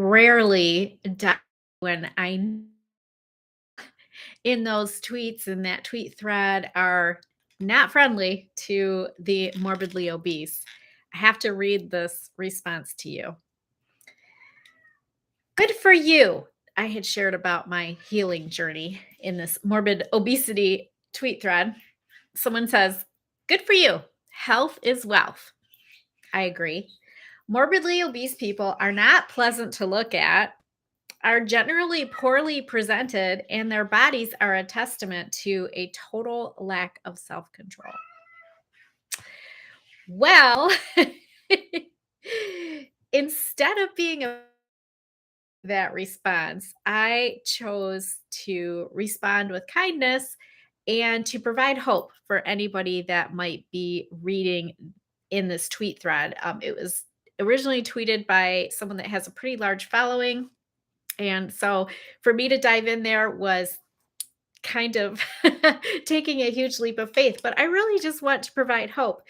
rarely when in those tweets in that tweet thread are not friendly to the morbidly obese. I have to read this response to you. Good for you. I had shared about my healing journey in this morbid obesity tweet thread. Someone says, "Good for you. Health is wealth." I agree. Morbidly obese people are not pleasant to look at, are generally poorly presented, and their bodies are a testament to a total lack of self control. Well, instead of being that response, I chose to respond with kindness and to provide hope for anybody that might be reading in this tweet thread. It was originally tweeted by someone that has a pretty large following. And so for me to dive in there was kind of taking a huge leap of faith, but I really just want to provide hope.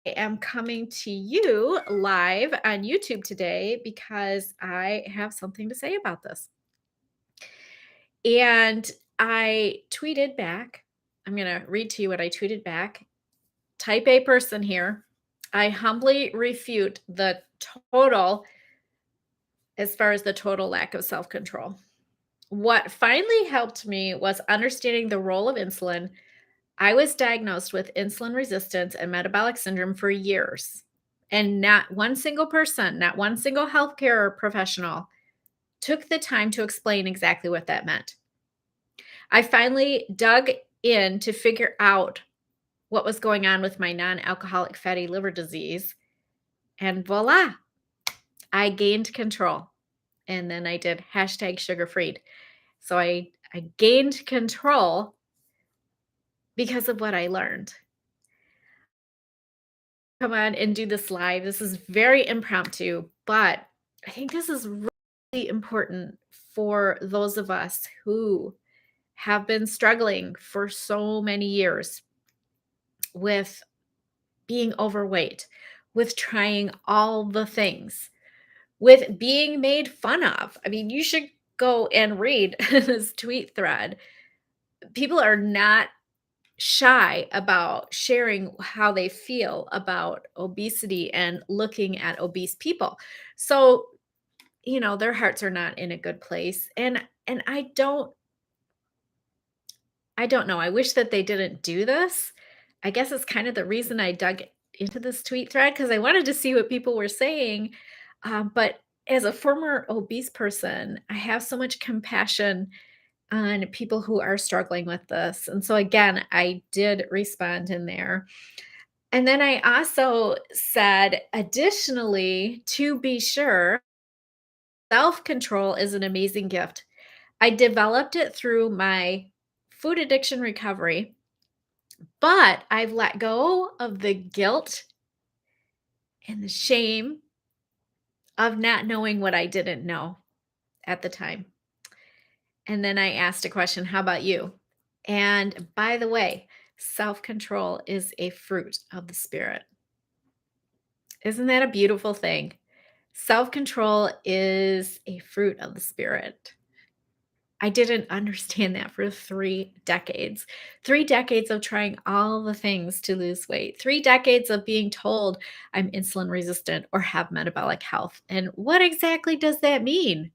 I am coming to you live on YouTube today because I have something to say about this. And I tweeted back. I'm going to read to you what I tweeted back. Type A person here. I humbly refute the total, as far as the total lack of self control. What finally helped me was understanding the role of insulin. I was diagnosed with insulin resistance and metabolic syndrome for years, and not one single person, not one single healthcare professional took the time to explain exactly what that meant. I finally dug in to figure out what was going on with my non alcoholic fatty liver disease, and voila, I gained control. And then I did hashtag SugarFreed. So I gained control because of what I learned. Come on and do this live. This is very impromptu, but I think this is really important for those of us who have been struggling for so many years with being overweight, with trying all the things, with being made fun of. I mean, you should go and read this tweet thread. People are not shy about sharing how they feel about obesity and looking at obese people. So, their hearts are not in a good place. And I don't know. I wish that they didn't do this. I guess it's kind of the reason I dug into this tweet thread because I wanted to see what people were saying. But as a former obese person, I have so much compassion on people who are struggling with this. And so, again, I did respond in there. And then I also said, additionally, to be sure, self control is an amazing gift. I developed it through my food addiction recovery, but I've let go of the guilt and the shame of not knowing what I didn't know at the time. And then I asked a question, how about you? And by the way, self control is a fruit of the Spirit. Isn't that a beautiful thing? Self control is a fruit of the Spirit. I didn't understand that for 3 decades. 3 decades of trying all the things to lose weight, 3 decades of being told I'm insulin resistant or have metabolic health. And what exactly does that mean?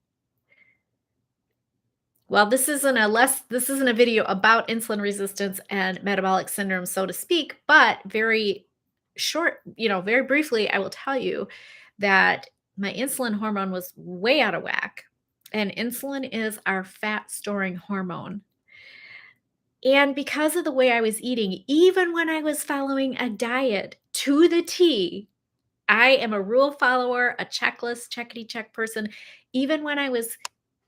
Well, this isn't a video about insulin resistance and metabolic syndrome, so to speak, but very short, very briefly, I will tell you that my insulin hormone was way out of whack. And insulin is our fat storing hormone. And because of the way I was eating, even when I was following a diet to the T, I am a rule follower, a checklist, checkity check person. Even when I was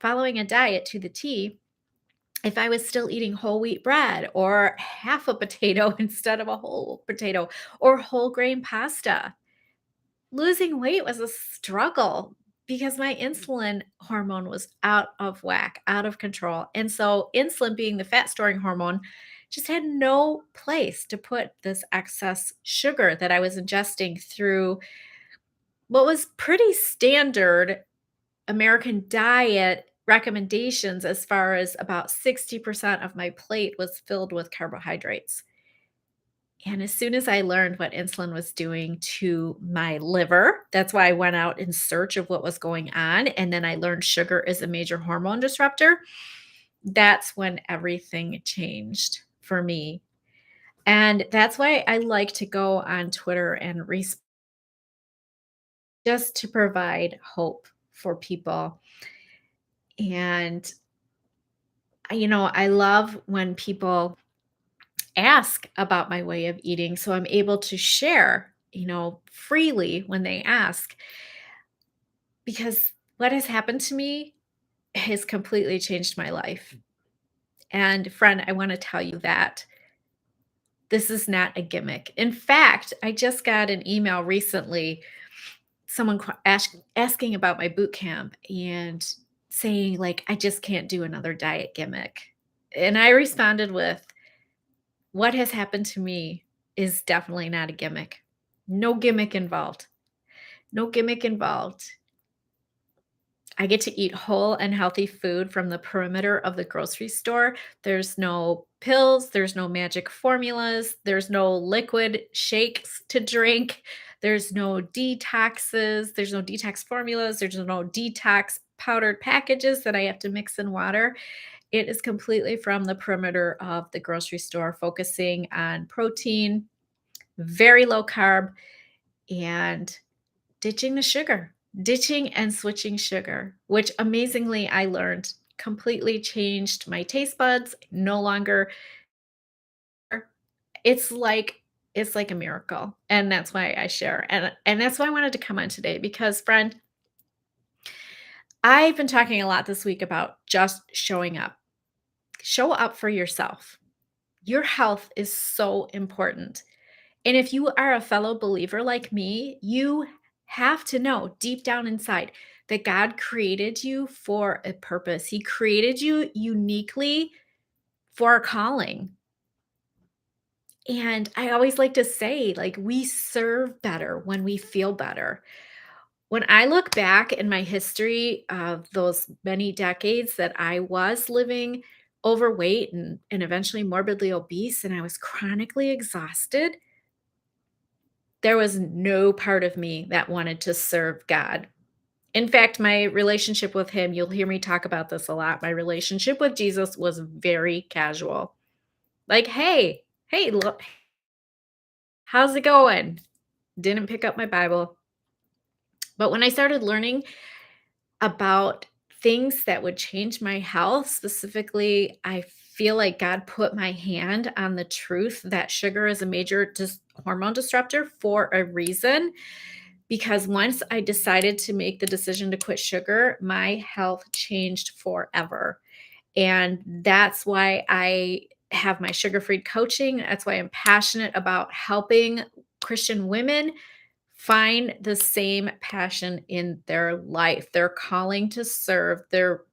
following a diet to the T, if I was still eating whole wheat bread or half a potato instead of a whole potato or whole grain pasta, losing weight was a struggle because my insulin hormone was out of whack, out of control. And so, insulin being the fat storing hormone, just had no place to put this excess sugar that I was ingesting through what was pretty standard American diet recommendations as far as about 60% of my plate was filled with carbohydrates. And as soon as I learned what insulin was doing to my liver, that's why I went out in search of what was going on. And then I learned sugar is a major hormone disruptor. That's when everything changed for me. And that's why I like to go on Twitter and just to provide hope for people. And I love when people ask about my way of eating, so I'm able to share, freely when they ask, because what has happened to me has completely changed my life. And friend, I want to tell you that this is not a gimmick. In fact, I just got an email recently, someone asking about my boot camp and saying like I just can't do another diet gimmick. And I responded with, what has happened to me is definitely not a gimmick. No gimmick involved. No gimmick involved. I get to eat whole and healthy food from the perimeter of the grocery store. There's no pills, there's no magic formulas, there's no liquid shakes to drink, there's no detoxes, there's no detox formulas, there's no detox powdered packages that I have to mix in water. It is completely from the perimeter of the grocery store, focusing on protein, very low carb, and ditching the sugar, ditching and switching sugar, which amazingly I learned completely changed my taste buds. No longer it's like it's like a miracle. And that's why I share. And that's why I wanted to come on today because friend, I've been talking a lot this week about just showing up. Show up for yourself. Your health is so important. And if you are a fellow believer like me, you have to know deep down inside that God created you for a purpose. He created you uniquely for a calling. And I always like to say, like, we serve better when we feel better. When I look back in my history of those many decades that I was living overweight and eventually morbidly obese, and I was chronically exhausted, there was no part of me that wanted to serve God. In fact, my relationship with him, you'll hear me talk about this a lot. My relationship with Jesus was very casual. Like, hey, look, how's it going? Didn't pick up my Bible. But when I started learning about things that would change my health, specifically, I feel like God put my hand on the truth that sugar is a major hormone disruptor for a reason. Because once I decided to make the decision to quit sugar, my health changed forever. And that's why I have my SugarFreed coaching. That's why I'm passionate about helping Christian women find the same passion in their life, their calling to serve, their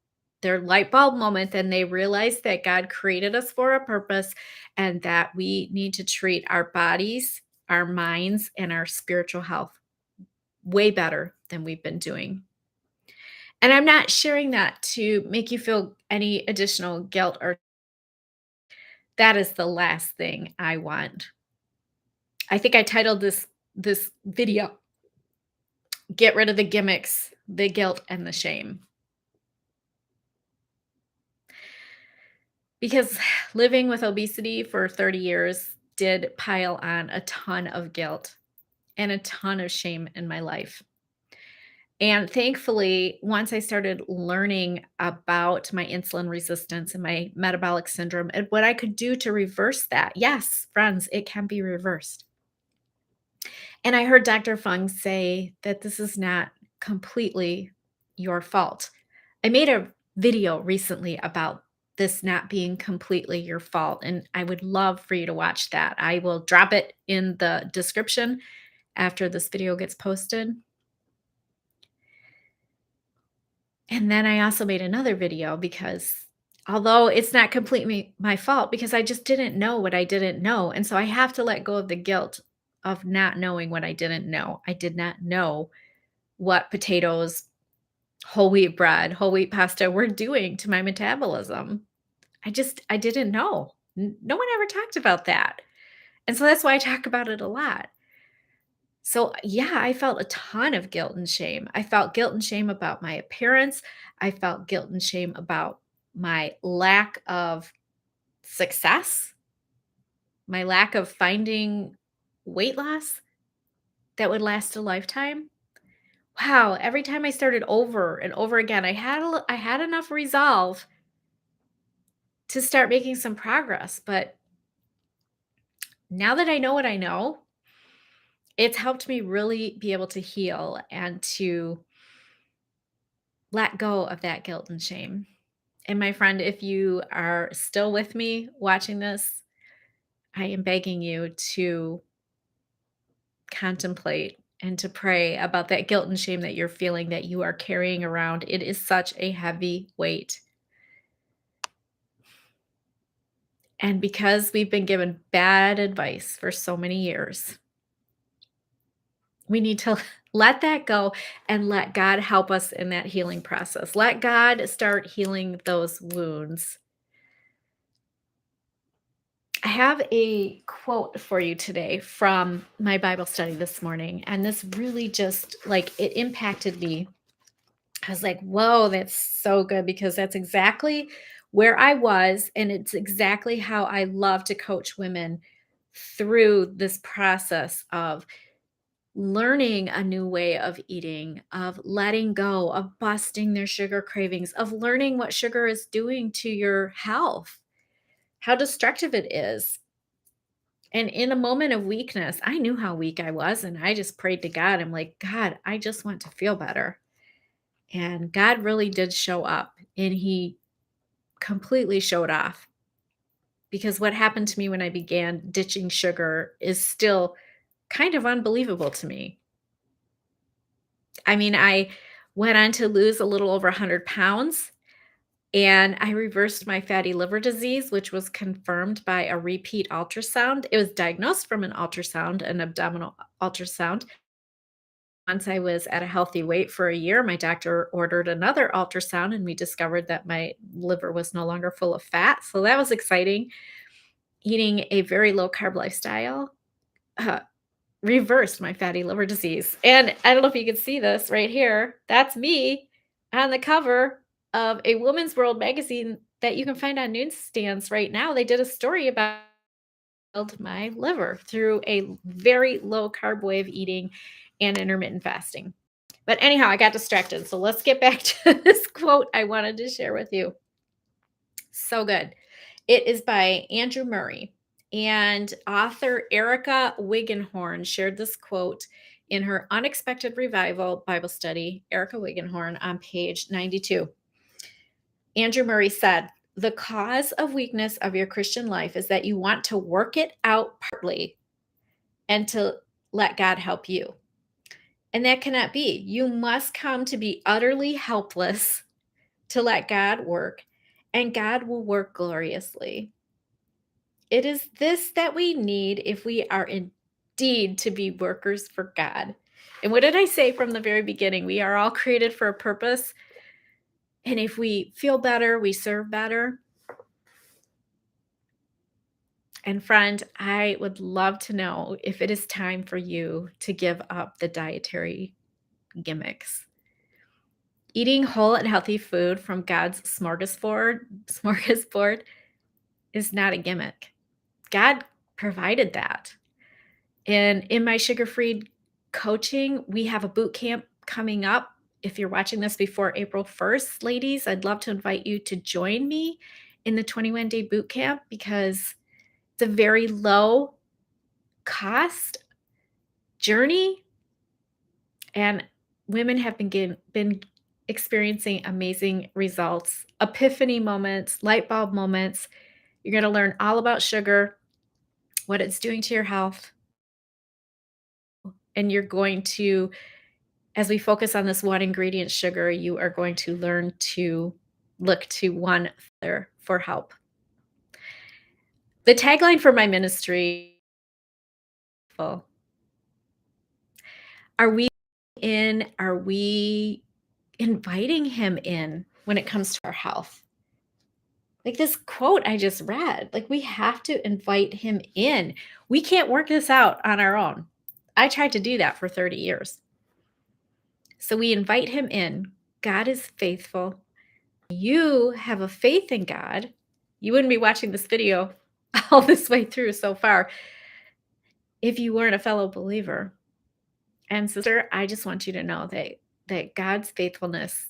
light bulb moment, and they realize that God created us for a purpose and that we need to treat our bodies, our minds, and our spiritual health way better than we've been doing. And I'm not sharing that to make you feel any additional guilt or that is the last thing I want. I think I titled this video, Get Rid of the Gimmicks, the Guilt and the Shame. Because living with obesity for 30 years did pile on a ton of guilt and a ton of shame in my life. And thankfully, once I started learning about my insulin resistance and my metabolic syndrome and what I could do to reverse that, yes, friends, it can be reversed. And I heard Dr. Fung say that this is not completely your fault. I made a video recently about this not being completely your fault, and I would love for you to watch that. I will drop it in the description after this video gets posted. And then I also made another video because although it's not completely my fault because I just didn't know what I didn't know. And so I have to let go of the guilt of not knowing what I didn't know. I did not know what potatoes whole wheat bread, whole wheat pasta were doing to my metabolism. I didn't know. No one ever talked about that. And so that's why I talk about it a lot. So, yeah, I felt a ton of guilt and shame. I felt guilt and shame about my appearance. I felt guilt and shame about my lack of success, my lack of finding weight loss that would last a lifetime. Wow, every time I started over and over again, I had enough resolve to start making some progress, but now that I know what I know, it's helped me really be able to heal and to let go of that guilt and shame. And my friend, if you are still with me watching this, I am begging you to contemplate and to pray about that guilt and shame that you're feeling that you are carrying around. It is such a heavy weight. And because we've been given bad advice for so many years, we need to let that go and let God help us in that healing process. Let God start healing those wounds. I have a quote for you today from my Bible study this morning, and this really just like it impacted me. I was like, whoa, that's so good because that's exactly where I was. And it's exactly how I love to coach women through this process of learning a new way of eating, of letting go, of busting their sugar cravings, of learning what sugar is doing to your health, how destructive it is. And in a moment of weakness, I knew how weak I was, and I just prayed to God. I'm like, God, I just want to feel better. And God really did show up, and He completely showed off because what happened to me when I began ditching sugar is still kind of unbelievable to me. I mean, I went on to lose a little over 100 pounds, and I reversed my fatty liver disease, which was confirmed by a repeat ultrasound. It was diagnosed from an ultrasound, an abdominal ultrasound. Once I was at a healthy weight for a year, my doctor ordered another ultrasound, and we discovered that my liver was no longer full of fat. So that was exciting. Eating a very low carb lifestyle uh, reversed my fatty liver disease. And I don't know if you can see this right here. That's me on the cover of a Woman's World magazine that you can find on newsstands right now. They did a story about my liver through a very low carb way of eating and intermittent fasting. But anyhow, I got distracted. So let's get back to this quote I wanted to share with you. So good. It is by Andrew Murray. And author Erica Wigenhorn shared this quote in her Unexpected Revival Bible study, Erica Wigenhorn, on page 92. Andrew Murray said, "The cause of weakness of your Christian life is that you want to work it out partly and to let God help you. And that cannot be. You must come to be utterly helpless to let God work, and God will work gloriously. It is this that we need if we are indeed to be workers for God." And what did I say from the very beginning? We are all created for a purpose. And if we feel better, we serve better. And friend, I would love to know if it is time for you to give up the dietary gimmicks. Eating whole and healthy food from God's smorgasbord is not a gimmick. God provided that. And in my SugarFreed coaching, we have a boot camp coming up. If you're watching this before April 1st, ladies, I'd love to invite you to join me in the 21-day boot camp because it's a very low cost journey, and women have been experiencing amazing results, epiphany moments, light bulb moments. You're going to learn all about sugar, what it's doing to your health, and you're going to, as we focus on this one ingredient, sugar, you are going to learn to look to one other for help. The tagline for my ministry, are we in? Are we inviting him in when it comes to our health. Like this quote I just read, like we have to invite him in. We can't work this out on our own. I tried to do that for 30 years. So we invite him in. God is faithful. You have a faith in God. You wouldn't be watching this video all this way through so far if you weren't a fellow believer. And sister, I just want you to know that God's faithfulness,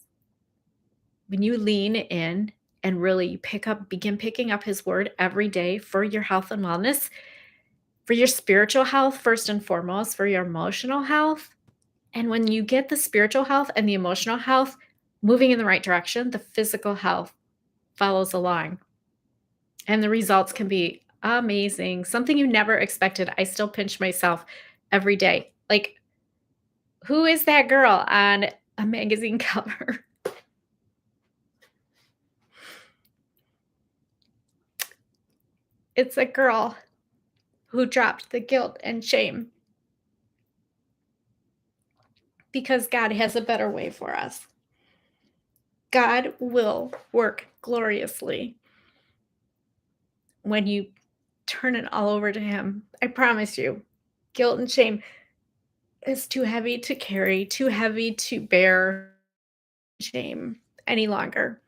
when you lean in and really begin picking up his word every day for your health and wellness, for your spiritual health, first and foremost, for your emotional health. And when you get the spiritual health and the emotional health moving in the right direction, the physical health follows along. And the results can be amazing. Something you never expected. I still pinch myself every day. Like, who is that girl on a magazine cover? It's a girl who dropped the guilt and shame because God has a better way for us. God will work gloriously when you turn it all over to him. I promise you. Guilt and shame is too heavy to carry, too heavy to bear shame any longer.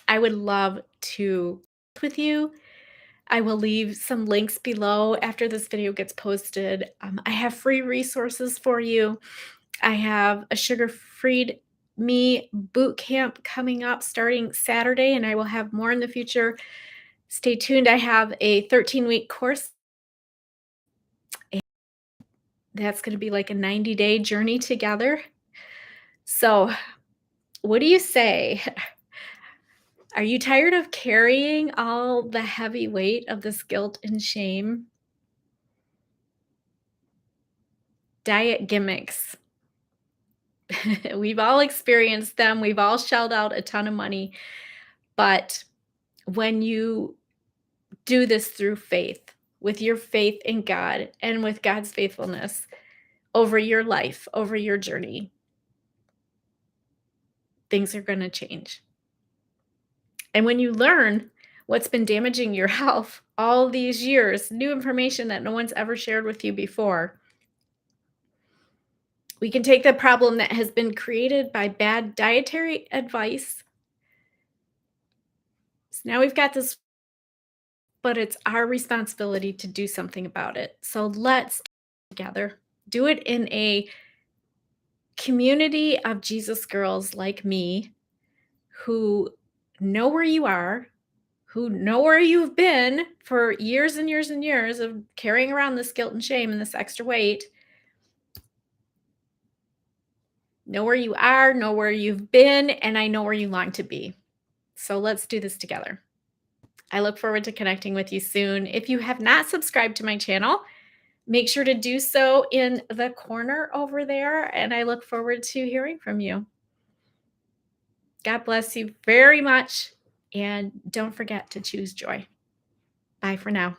I would love to with you. I will leave some links below after this video gets posted. I have free resources for you. I have a sugar-freed me boot camp coming up starting Saturday, and I will have more in the future. Stay tuned. I have a 13-week course. That's going to be like a 90-day journey together. So, what do you say? Are you tired of carrying all the heavy weight of this guilt and shame? Diet gimmicks. We've all experienced them. We've all shelled out a ton of money. But when you do this through faith, with your faith in God and with God's faithfulness over your life, over your journey, things are going to change. And when you learn what's been damaging your health all these years, new information that no one's ever shared with you before, we can take the problem that has been created by bad dietary advice. So now we've got this, but it's our responsibility to do something about it. So let's together do it in a community of Jesus girls like me who know where you are, who know where you've been for years and years and years of carrying around this guilt and shame and this extra weight. Know where you are, know where you've been, and I know where you long to be. So let's do this together. I look forward to connecting with you soon. If you have not subscribed to my channel, make sure to do so in the corner over there, and I look forward to hearing from you. God bless you very much, and don't forget to choose joy. Bye for now.